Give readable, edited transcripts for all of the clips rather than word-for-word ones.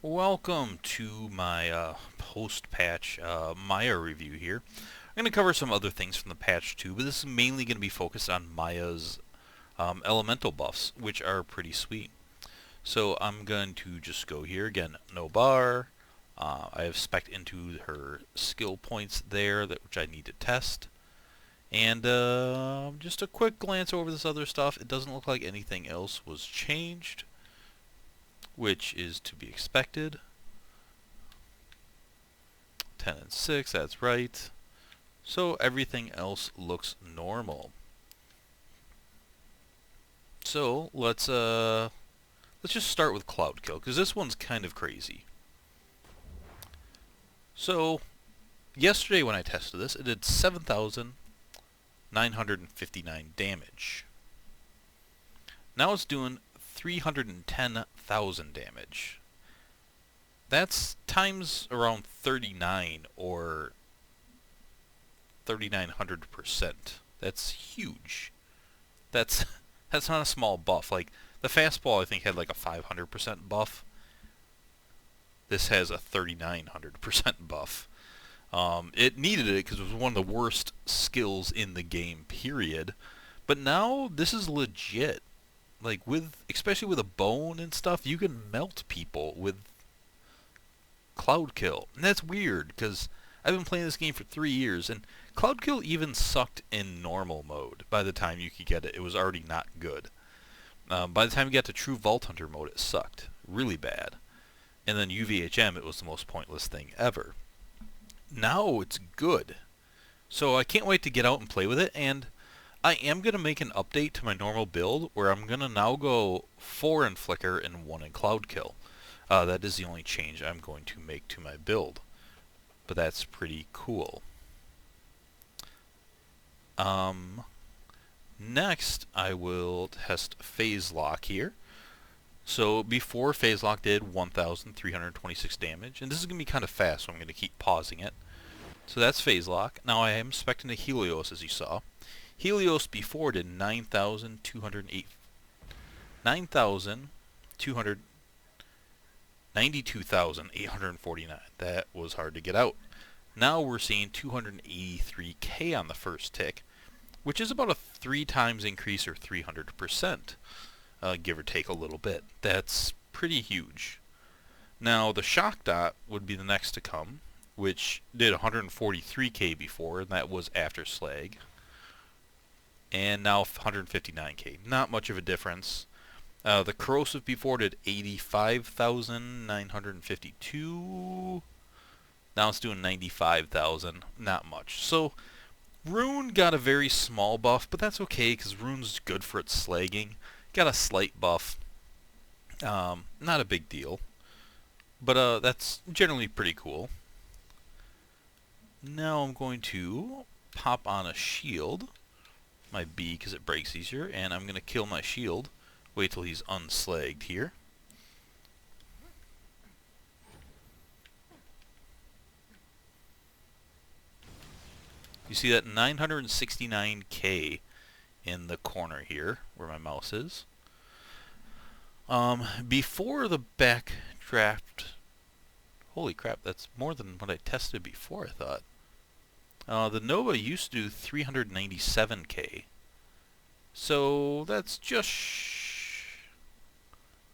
Welcome to my post-patch Maya review here. I'm going to cover some other things from the patch too, but this is mainly going to be focused on Maya's elemental buffs, which are pretty sweet. So I'm going to just go here again, no bar. I have spec'd into her skill points there, which I need to test. And just a quick glance over this other stuff. It doesn't look like anything else was changed, which is to be expected. 10 and 6, that's right. So everything else looks normal. So let's just start with Cloud Kill, because this one's kind of crazy. So yesterday when I tested this, it did 7,959 damage. Now it's doing 310,000 damage. That's times around 39 or 3,900%. That's huge. That's that's not a small buff. Like the fastball, I think had like a 500% buff. This has a 3,900% buff. It needed it because it was one of the worst skills in the game, period. But now this is legit. Like especially with a bone and stuff, you can melt people with Cloud Kill. And that's weird because I've been playing this game for 3 years, and Cloud Kill even sucked in normal mode. By the time you could get it, it was already not good. By the time you got to True Vault Hunter mode, it sucked really bad. And then UVHM, it was the most pointless thing ever. Now it's good. So I can't wait to get out and play with it, and I am going to make an update to my normal build where I'm going to now go 4 in Flicker and 1 in Cloud Kill. That is the only change I'm going to make to my build. But that's pretty cool. Next, I will test Phaslock here. So before, Phaslock did 1,326 damage, and this is going to be kind of fast, so I'm going to keep pausing it. So that's Phaslock. Now I am expecting a Helios, as you saw. Helios before did 9,208, 92,849. That was hard to get out. Now we're seeing 283k on the first tick, which is about a 3 times increase or 300%, give or take a little bit. That's pretty huge. Now the shock dot would be the next to come, which did 143k before, and that was after slag. And now 159k. Not much of a difference. The corrosive before did 85,952. Now it's doing 95,000. Not much. So Rune got a very small buff, but that's okay because Rune's good for its slagging. Got a slight buff. Not a big deal. But that's generally pretty cool. Now I'm going to pop on a shield. My B because it breaks easier, and I'm going to kill my shield. Wait till he's unslagged here. You see that 969k in the corner here, where my mouse is. Before the backdraft, holy crap, that's more than what I tested before, I thought. The Nova used to do 397k. So that's just...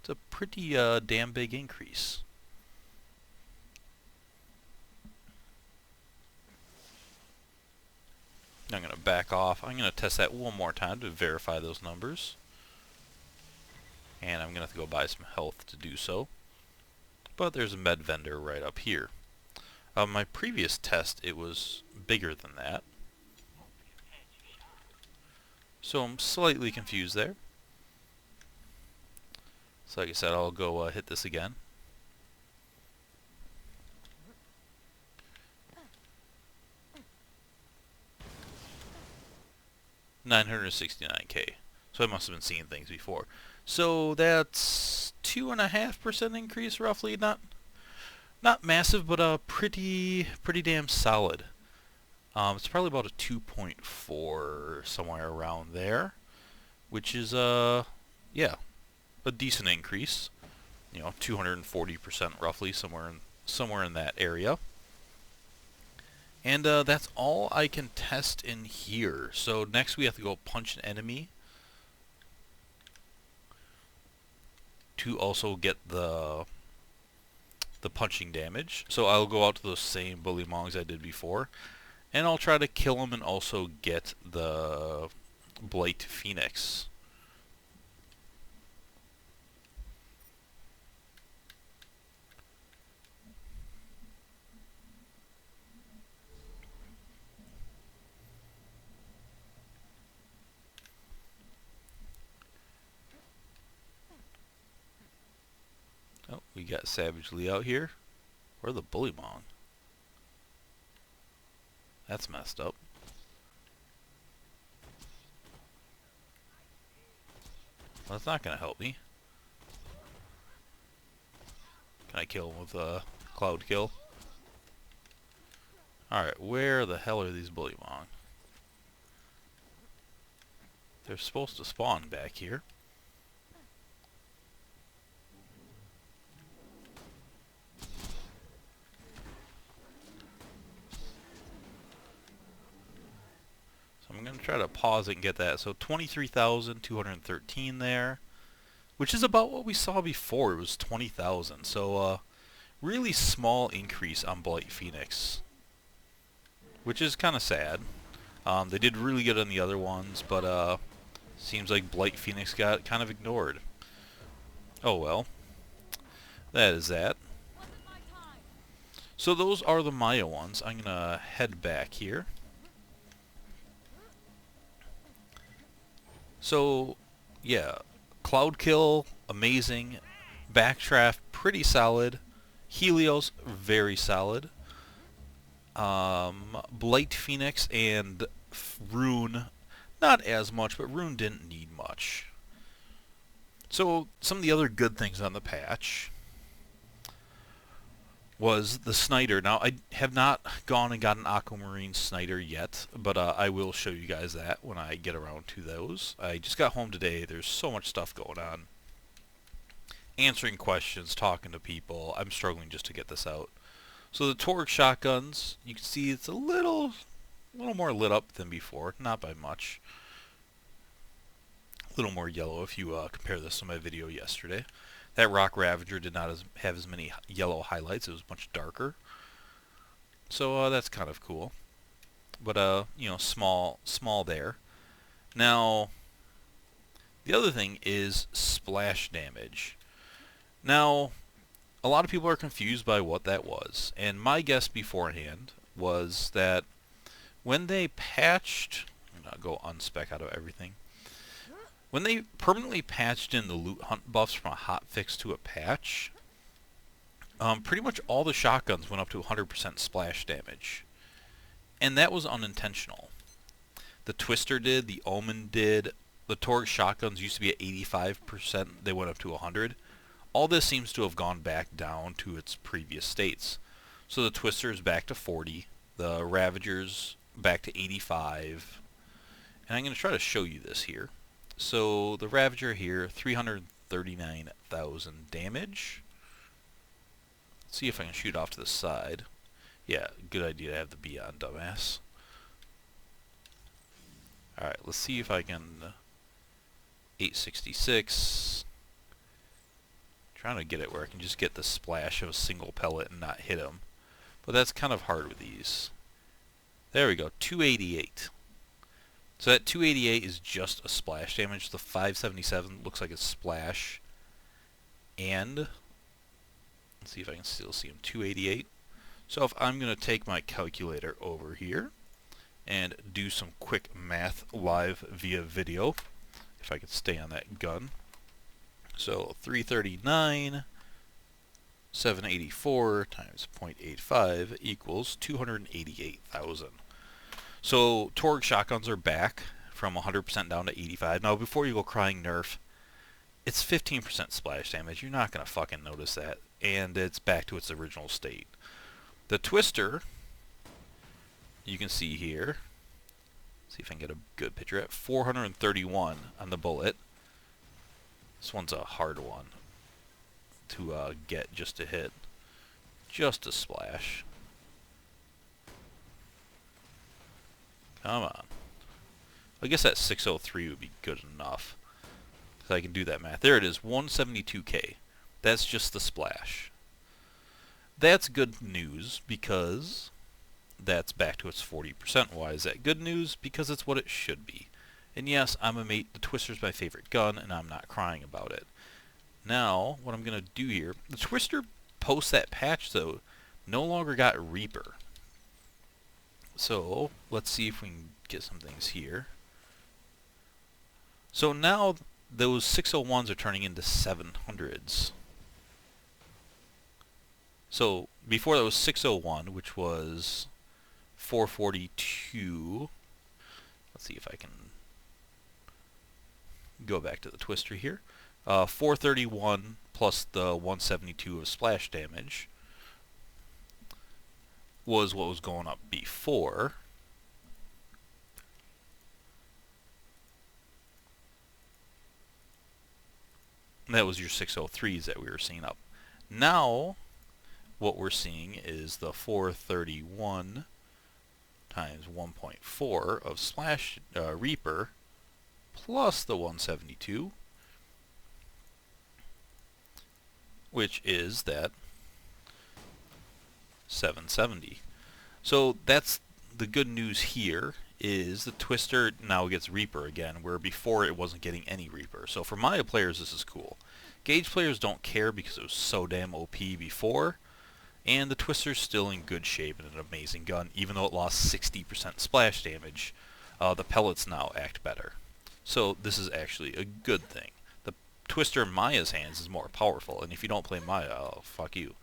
it's a pretty damn big increase. I'm going to back off. I'm going to test that one more time to verify those numbers. And I'm going to have to go buy some health to do so. But there's a med vendor right up here. My previous test, it was bigger than that. So I'm slightly confused there. So like I said, I'll go hit this again. $969k. So I must have been seeing things before. So that's 2.5% increase roughly. Not massive, but pretty damn solid. It's probably about a 2.4 somewhere around there, which is yeah, a decent increase. 240% roughly, somewhere in that area. And that's all I can test in here. So next we have to go punch an enemy to also get the punching damage. So I'll go out to those same bullymongs I did before, and I'll try to kill them and also get the Blight Phoenix. Oh, we got Savagely out here. Where's the bullymong? That's messed up. Well, that's not going to help me. Can I kill him with a cloud kill? Alright, where the hell are these bullymong? They're supposed to spawn back here. So I'm going to try to pause it and get that. So 23,213 there, which is about what we saw before. It was 20,000. So really small increase on Blight Phoenix, which is kind of sad. They did really good on the other ones, but seems like Blight Phoenix got kind of ignored. Oh well. That is that. So those are the Maya ones. I'm going to head back here. So, yeah. Cloud Kill, amazing. Backdraft, pretty solid. Helios, very solid. Blight Phoenix and Rune, not as much, but Rune didn't need much. So, some of the other good things on the patch was the Snider. Now, I have not gone and got an Aquamarine Snider yet, but I will show you guys that when I get around to those. I just got home today. There's so much stuff going on. Answering questions, talking to people. I'm struggling just to get this out. So the Torque shotguns, you can see it's a little more lit up than before. Not by much. A little more yellow if you compare this to my video yesterday. That Rock Ravager did not have as many yellow highlights. It was much darker. So that's kind of cool. But small there. Now, the other thing is splash damage. Now, a lot of people are confused by what that was. And my guess beforehand was that when they patched... I'm going to go unspec out of everything. When they permanently patched in the loot hunt buffs from a hotfix to a patch, pretty much all the shotguns went up to 100% splash damage. And that was unintentional. The Twister did, the Omen did, the Torque shotguns used to be at 85%, they went up to 100. All this seems to have gone back down to its previous states. So the Twister is back to 40, the Ravagers back to 85, and I'm going to try to show you this here. So the Ravager here, 339,000 damage. Let's see if I can shoot off to the side. Yeah, good idea to have the B on, dumbass. Alright, let's see if I can... 866. Trying to get it where I can just get the splash of a single pellet and not hit him. But that's kind of hard with these. There we go, 288. So that 288 is just a splash damage. The 577 looks like a splash. And, let's see if I can still see him, 288. So if I'm going to take my calculator over here and do some quick math live via video, if I could stay on that gun. So 339, 784 times 0.85 equals 288,000. So Torque shotguns are back from 100% down to 85. Now before you go crying nerf, it's 15% splash damage. You're not going to fucking notice that. And it's back to its original state. The Twister, you can see here, see if I can get a good picture at 431 on the bullet. This one's a hard one. to get just to hit. Just a splash. Come on. I guess that 603 would be good enough. So I can do that math. There it is, 172k. That's just the splash. That's good news because that's back to its 40%. Why is that good news? Because it's what it should be. And yes, I'm a mate. The Twister's my favorite gun, and I'm not crying about it. Now, what I'm going to do here, the Twister post that patch, though, no longer got Reaper. So, let's see if we can get some things here. So now, those 601s are turning into 700s. So, before that was 601, which was 442. Let's see if I can go back to the Twister here. 431 plus the 172 of splash damage was what was going up before. And that was your 603s that we were seeing up. Now, what we're seeing is the 431 times 1.4 of Splash Reaper plus the 172, which is that 770. So that's the good news here, is the Twister now gets Reaper again, where before it wasn't getting any Reaper. So for Maya players, this is cool. Gauge players don't care because it was so damn OP before, and the Twister's still in good shape and an amazing gun, even though it lost 60% splash damage. The pellets now act better. So this is actually a good thing. The Twister in Maya's hands is more powerful, and if you don't play Maya, oh, fuck you.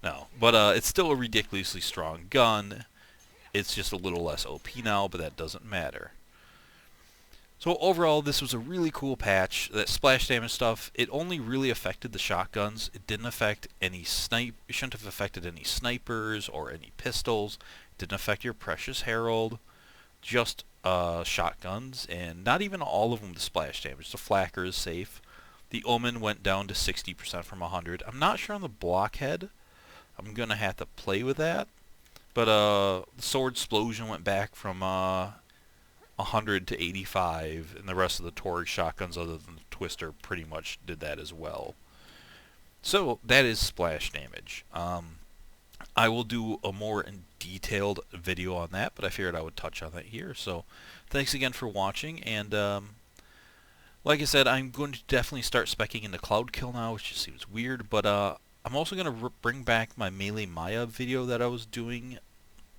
No, but it's still a ridiculously strong gun. It's just a little less OP now, but that doesn't matter. So overall, this was a really cool patch. That splash damage stuff, it only really affected the shotguns. It didn't affect any it shouldn't have affected any snipers or any pistols. It didn't affect your Precious Herald. Just shotguns, and not even all of them the splash damage. The Flacker is safe. The Omen went down to 60% from 100. I'm not sure on the Blockhead. I'm going to have to play with that. But the Sword Explosion went back from 100 to 85, and the rest of the Torgue shotguns other than the Twister pretty much did that as well. So that is splash damage. I will do a more detailed video on that, but I figured I would touch on that here. So thanks again for watching, and like I said, I'm going to definitely start speccing into Cloud Kill now, which just seems weird, but I'm also going to bring back my Melee Maya video that I was doing,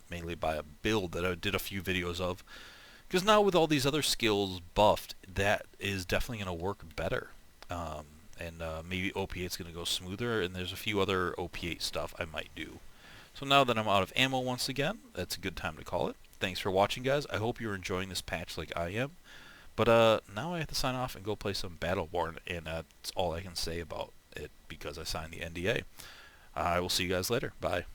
Melee by a build that I did a few videos of, because now with all these other skills buffed, that is definitely going to work better. And maybe OP8's going to go smoother, and there's a few other OP8 stuff I might do. So now that I'm out of ammo once again, that's a good time to call it. Thanks for watching, guys. I hope you're enjoying this patch like I am. But now I have to sign off and go play some Battleborn, and that's all I can say about it because I signed the NDA. I will see you guys later. Bye.